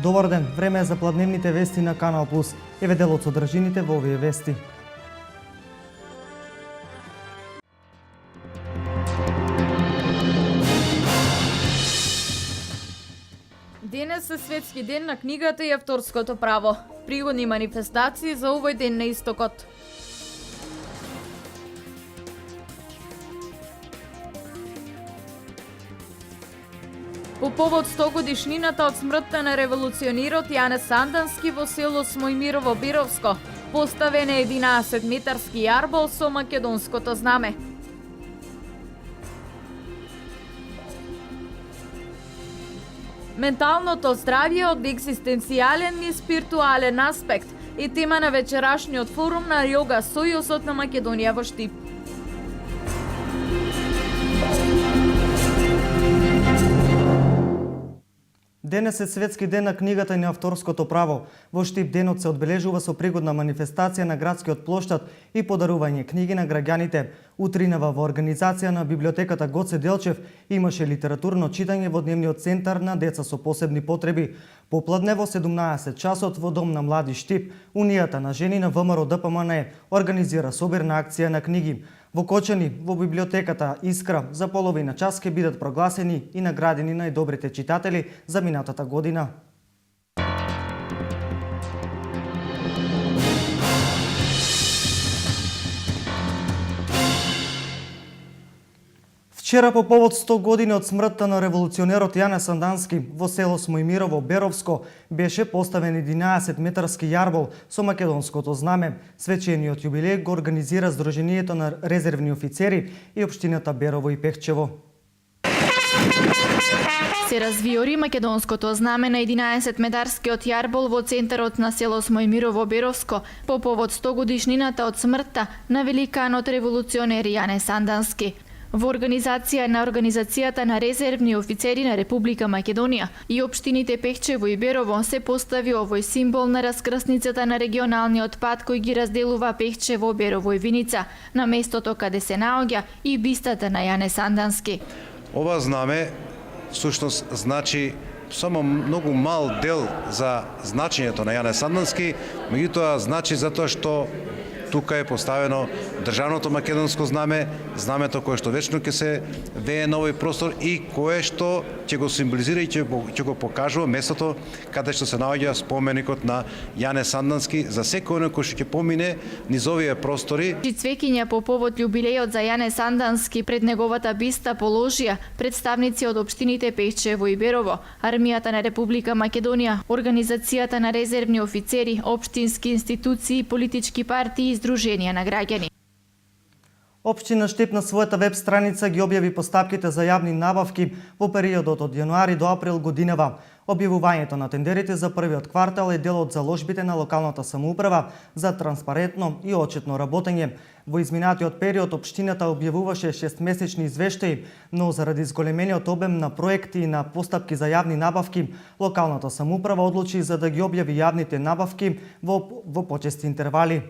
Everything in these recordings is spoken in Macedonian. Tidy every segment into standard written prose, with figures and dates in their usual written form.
Добар ден, време е за пладневните вести на Канал Плюс. Еве дел од содржините во овие вести. Денес е светски ден на книгата и авторското право. Пригодни манифестации за овој ден на истокот. По повод 100 годишнината од смртта на револуционерот Јане Сандански во село Смојмирово Бировско, поставен е 11-метарски јарбол со македонското знаме. Менталното здравје од екзистенцијален и спиритуален аспект е тема на вечерашниот форум на Јога Сојузот на Македонија во Штип. Денес е светски ден на книгата и на авторското право. Во Штип денот се одбележува со пригодна манифестација на градскиот плоштад и подарување книги на граѓаните. Утринава во организација на библиотеката Гоце Делчев имаше литературно читање во дневниот центар на деца со посебни потреби. Попладне во 17 часот во Дом на млади Штип, Унијата на жени на ВМРО ДПМН организира собирна акција на книги. Во Кочани, во библиотеката Искра, за половина час ќе бидат прогласени и наградени најдобрите читатели за минатата година. Вчера по повод 100 години од смртта на револуционерот Јане Сандански во село Смојмирово Беровско беше поставен 11-метарски јарбол со македонското знаме. Свечениот јубилеј го организира Сдруженијето на резервни офицери и општината Берово и Пехчево. Се развиори македонското знаме на 11-метарскиот јарбол во центарот на село Смојмирово Беровско по повод 100 годишнината од смртта на великанот револуционер Јане Сандански. Во организација на Организацијата на резервни офицери на Република Македонија и општините Пехчево и Берово се постави овој символ на раскрсницата на регионалниот пат кој ги разделува Пехчево, Берово и Виница, на местото каде се наоѓа и бистата на Јане Сандански. Ова знаме всушност значи само многу мал дел за значењето на Јане Сандански, меѓутоа значи затоа што тука е поставено државното македонско знаме, знамето кое што вечно ќе се вее на овој простор и кое што ќе го символизира и ќе го покажува местото каде што се наоѓа споменикот на Јане Сандански за секој оној кој што ќе помине низ овие простори. Цвеќиња по повод јубилејот за Јане Сандански пред неговата биста положија представници од општините Пехчево и Берово, Армијата на Република Македонија, Организацијата на резервни офицери, општински институции, политички партии и здруженија на граѓани. Општина Штип на својата веб страница ги објави постапките за јавни набавки во периодот од јануари до април годинава. Објавувањето на тендерите за првиот квартал е дел од заложбите на локалната самоуправа за транспарентно и отчетно работење. Во изминатиот период општината објавуваше 6-месечни извештаи, но заради зголемениот обем на проекти и на постапки за јавни набавки, локалната самоуправа одлучи за да ги објави јавните набавки во почести интервали.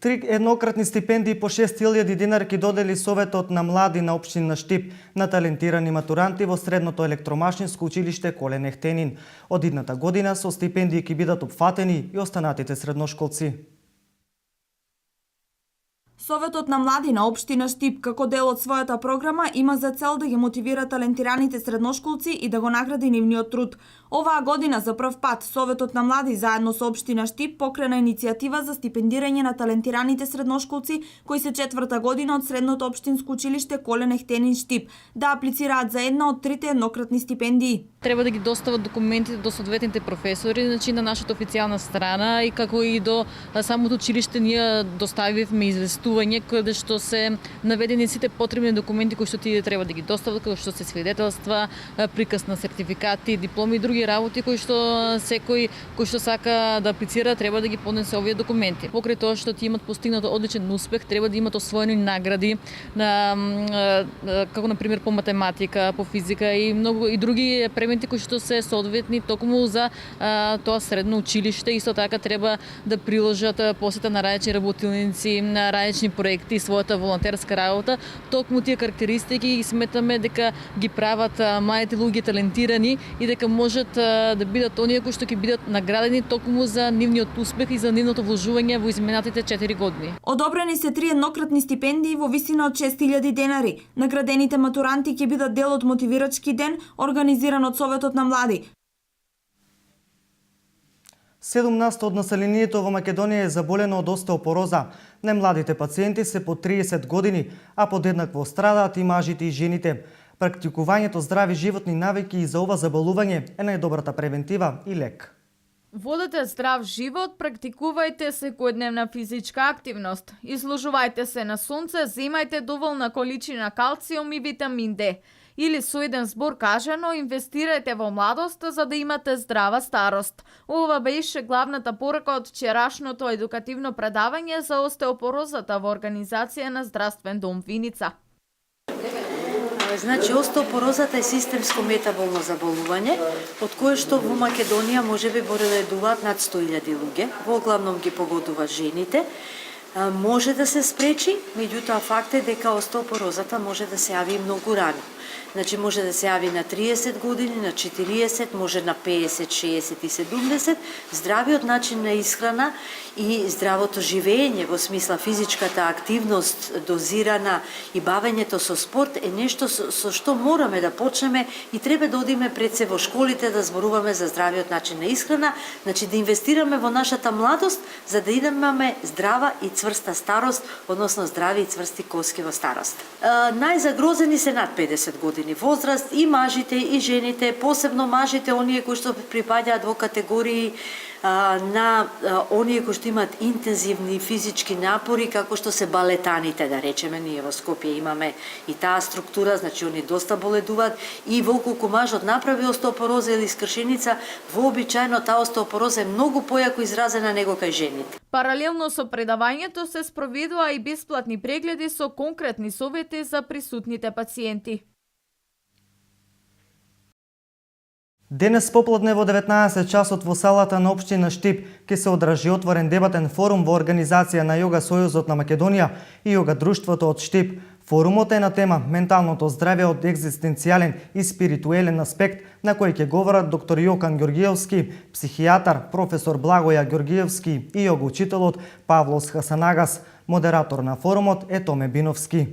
Три еднократни стипендии по 6.000 динари ки додели Советот на млади на општина Штип на талентирани матуранти во средното електромашинско училиште Колен Ехтенин. Од идната година со стипендии ки бидат опфатени и останатите средношколци. Советот на млади на општина Штип како дел од својата програма има за цел да ги мотивира талентираните средношколци и да го награди нивниот труд. Оваа година за прв пат Советот на млади заедно со општина Штип покрена иницијатива за стипендирање на талентираните средношколци кои се четврта година од средното општинско училиште Колен Ехтенин Штип да аплицираат за една од трите еднократни стипендии. Треба да ги достават документите до соодветните професори, значи на нашата официјална страна и како и до самото училиште ние доставивме известување каде што се наведени сите потребни документи кои што тие треба да ги достават, како што се свидетелства, приказ на сертификати, дипломи и други работи кои што секој кој што сака да аплицира треба да ги поднесе овие документи. Покрај тоа што ти имат постигнато одличен успех, треба да имат освоени награди на како на пример по математика, по физика и многу и други премии документи кои што се соодветни токму за тоа средно училиште. Исто така треба да приложат посета на раечни работилници, на раечни проекти, својата волонтерска работа. Токму тие карактеристики ги сметаме дека ги прават младите луѓе талентирани и дека можат да бидат оние кои што ќе бидат наградени токму за нивниот успех и за нивното вложување во изминатите 4 години. Одобрени се 3 еднократни стипендии во висина од 6000 денари. Наградените матуранти ќе бидат дел од мотивирачки ден организиран од Советот на млади. 17% од населението во Македонија е заболено од остеопороза. Најмладите пациенти се по 30 години, а подеднакво страдаат и мажите и жените. Практикувањето здрави животни навики и за ова заболување е најдобрата превентива и лек. Водете здрав живот, практикувајте секојдневна физичка активност, изложувајте се на сонце, земајте доволна количина калциум и витамин Д. Или со еден збор кажано, инвестирајте во младост за да имате здрава старост. Ова беше главната порака од вчерашното едукативно предавање за остеопорозата во организација на Здравствен дом Виница. Значи, остеопорозата е системско метаболно заболување, од кое што во Македонија можеби боледуваат над 100.000 луѓе, во главном ги погодува жените. Може да се спречи, меѓутоа факт е дека остеопорозата може да се јави многу рано. Значи може да се јави на 30 години, на 40, може на 50, 60 и 70. Здравиот начин на исхрана и здравото живење во смисла физичката активност дозирана и бавењето со спорт е нешто со што мораме да почнеме и треба да одиме пред се во школите да зборуваме за здравиот начин на исхрана, значи да инвестираме во нашата младост за да имаме здрава и цврста старост, односно здрави и цврсти коски во старост. Најзагрозени се над 50 години возраст и мажите и жените, посебно мажите, оние кои што припаѓаат во категории на оние кои што имаат интензивни физички напори, како што се балетаните, да речеме, ние во Скопје имаме и таа структура, значи они доста боледуваат и волколку мажот направи остеопороза или скршеница, вообичаено таа остеопороза е многу појако изразена него кај жените. Паралелно со предавањето се спроведува и бесплатни прегледи со конкретни совети за присутните пациенти. Денес попладне во 19 часот во салата на општина Штип ќе се одржи отворен дебатен форум во организација на Јога Сојузот на Македонија и Јога Друштвото од Штип. Форумот е на тема менталното здравје од екзистенцијален и спиритуелен аспект, на кој ќе говорат доктор Јокан Ѓоргиевски, психијатар, професор Благоја Ѓоргиевски и јога учителот Павлос Хасанагас. Модератор на форумот е Томе Биновски.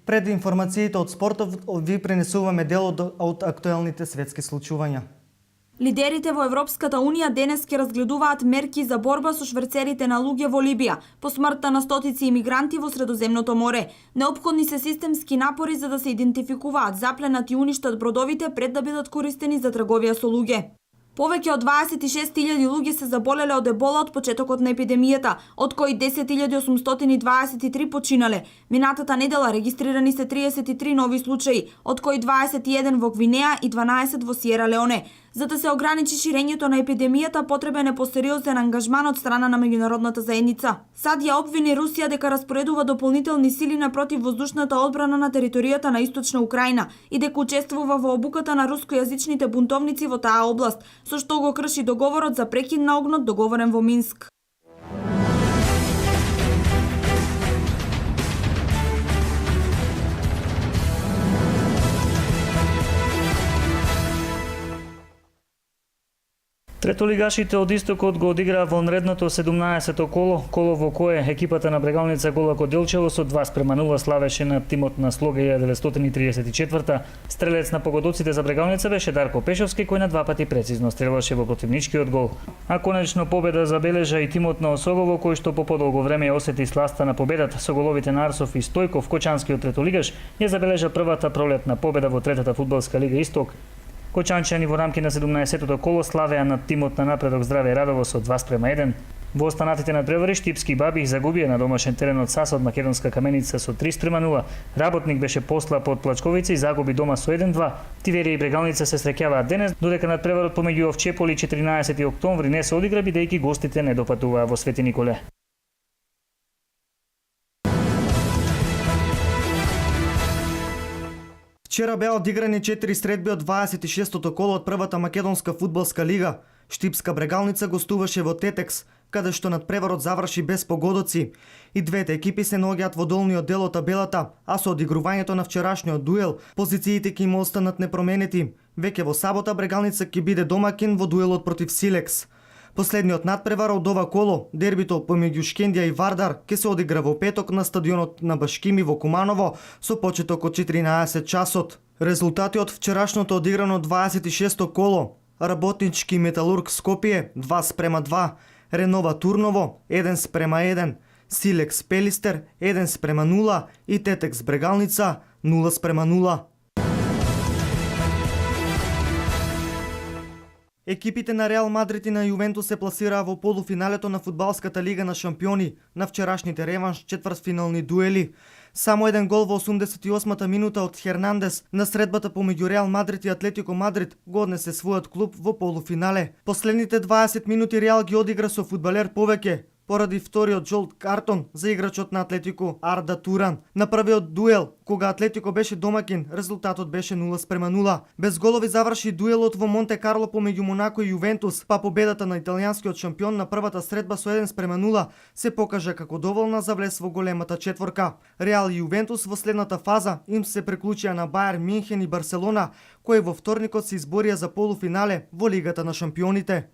Пред информациите од спортов ви пренесуваме дел од актуелните светски случувања. Лидерите во Европската Унија денес ќе разгледуваат мерки за борба со шверцерите на луѓе во Либија, по смртта на стотици имигранти во Средоземното море. Неопходни се системски напори за да се идентификуваат, запленат и уништат бродовите пред да бидат користени за трговија со луѓе. Повеќе од 26.000 луѓе се заболеле од ебола од почетокот на епидемијата, од кои 10.823 починале. Минатата недела регистрирани се 33 нови случаи, од кои 21 во Гвинеа и 12 во Сиера Леоне. За да се ограничи ширењето на епидемијата, потребен е посериозен ангажман од страна на меѓународната заедница. САД ја обвини Русија дека распоредува дополнителни сили на противвоздушната одбрана на територијата на Источна Украина и дека учествува во обуката на рускојазичните бунтовници во таа област, со што го крши договорот за прекид на огнот договорен во Минск. Третолигашите од Истокот го одиграа вонредното 17-то коло во кое екипата на Брегалница Голако Делчево со 2:0 славеше над тимот на Слога 1934. Стрелец на погодоците за Брегалница беше Дарко Пешовски, кој на 2 пати прецизно стрелаше во противничкиот гол. А конечно победа забележа и тимот на Осогово, кој што по подолго време осети сласта на победата со головите на Арсов и Стојков. Кочанскиот третолигаш ја забележа првата пролетна победа во третата фудбалска лига Исток. Кочанчани во рамки на 17-тото коло славеа над тимот на Напредок Здраве Радово со 2:1. Во останатите надпревари Штипски баби загубија на домашен терен од САС од Македонска Каменица со 3:0. Работник беше посла под Плачковица и загуби дома со 1:2. Тиверија и Брегалница се среќаваат денес, додека надпреварот помеѓу Овчеполи 14 октомври не се одигра бидејќи гостите не допатуваа во Свети Николе. Вчера беа одиграни 4 средби од 26-тото коло од првата македонска фудбалска лига. Штипска Брегалница гостуваше во Тетекс, каде што надпреварот заврши без погодоци. И двете екипи се наоѓаат во долниот дел од табелата, а со одигрувањето на вчерашниот дуел, позициите ќе им останат непроменети. Веќе во сабота Брегалница ќе биде домакин во дуелот против Силекс. Последниот надпревар од ова коло, дербито помеѓу Шкендија и Вардар, ќе се одигра во петок на стадионот на Башкими во Куманово со почеток од 14 часот. Резултати од вчерашното одиграно 26-то коло: Работнички Металург Скопје 2:2, Ренова Турново 1:1, Силекс Пелистер 1:0 и Тетекс Брегалница 0:0. Екипите на Реал Мадрид и на Јувентус се пласираа во полуфиналето на фудбалската лига на шампиони на вчерашните реванш четвртфинални дуели. Само еден гол во 88-та минута од Хернандес на средбата помеѓу Реал Мадрид и Атлетико Мадрид го однесе својот клуб во полуфинале. Последните 20 минути Реал ги одигра со фудбалер повеќе, поради вториот жолт картон за играчот на Атлетико Арда Туран. На првиот дуел, кога Атлетико беше домакин, резултатот беше 0:0. Без голови заврши дуелот во Монте Карло помеѓу Монако и Јувентус, па победата на италијанскиот шампион на првата средба со 1:0 се покажа како доволна за влез во големата четворка. Реал и Јувентус во следната фаза им се приклучија на Бајер Минхен и Барселона, кои во вторникот се изборија за полуфинале во Лигата на шампионите.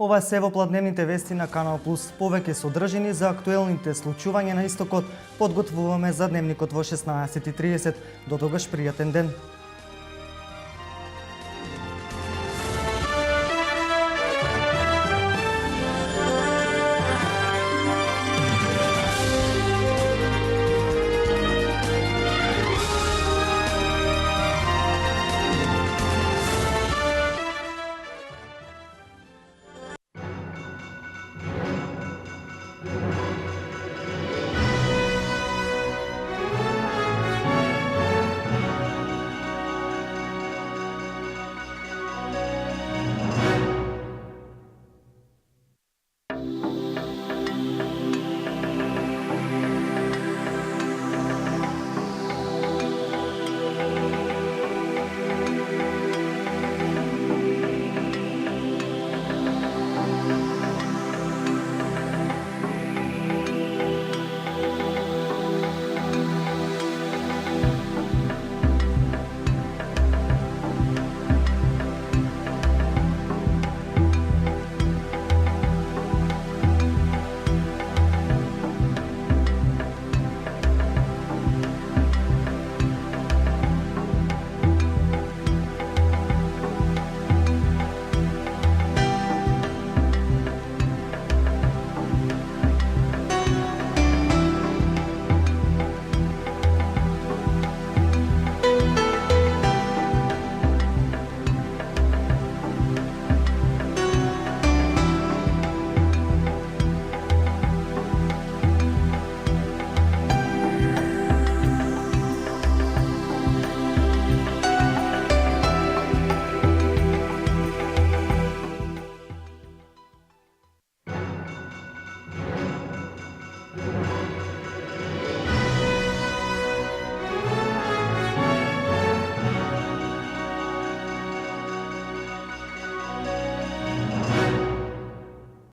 Ова е се во пладневните вести на Канал Плюс. Повеќе содржини за актуелните случувања на истокот подготвуваме за дневникот во 16:30. До тогаш пријатен ден.